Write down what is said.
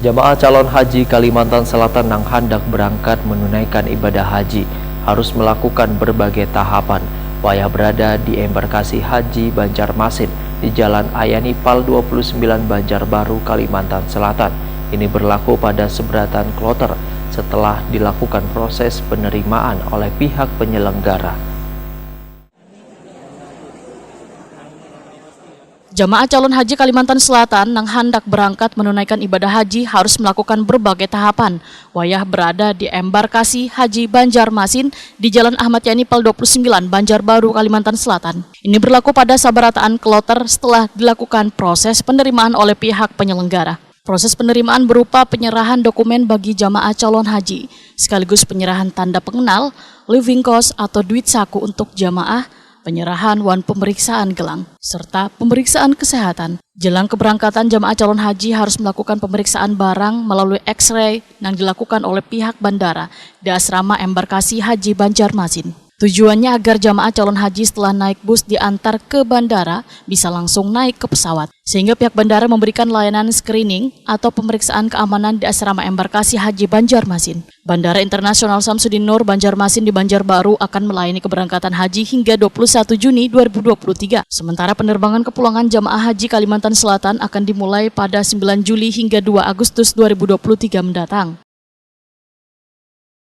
Jamaah calon haji Kalimantan Selatan yang hendak berangkat menunaikan ibadah haji harus melakukan berbagai tahapan. Wayah berada di embarkasi Haji Banjarmasin di Jalan Ayani Pal 29 Banjarbaru, Kalimantan Selatan. Ini berlaku pada seberatan kloter setelah dilakukan proses penerimaan oleh pihak penyelenggara. Jamaah calon haji Kalimantan Selatan yang hendak berangkat menunaikan ibadah haji harus melakukan berbagai tahapan. Wayah berada di embarkasi Haji Banjarmasin di Jalan Ahmad Yani Pal 29 Banjarbaru, Kalimantan Selatan. Ini berlaku pada sabarataan kloter setelah dilakukan proses penerimaan oleh pihak penyelenggara. Proses penerimaan berupa penyerahan dokumen bagi jamaah calon haji, sekaligus penyerahan tanda pengenal, living cost atau duit saku untuk jamaah, penyerahan wan pemeriksaan gelang, serta pemeriksaan kesehatan. Jelang keberangkatan, jamaah calon haji harus melakukan pemeriksaan barang melalui X-ray yang dilakukan oleh pihak bandara di asrama embarkasi Haji Banjarmasin. Tujuannya agar jamaah calon haji setelah naik bus diantar ke bandara bisa langsung naik ke pesawat, sehingga pihak bandara memberikan layanan screening atau pemeriksaan keamanan di asrama embarkasi Haji Banjarmasin. Bandara Internasional Samsudin Nur Banjarmasin di Banjarbaru akan melayani keberangkatan haji hingga 21 Juni 2023. Sementara penerbangan kepulangan jamaah haji Kalimantan Selatan akan dimulai pada 9 Juli hingga 2 Agustus 2023 mendatang.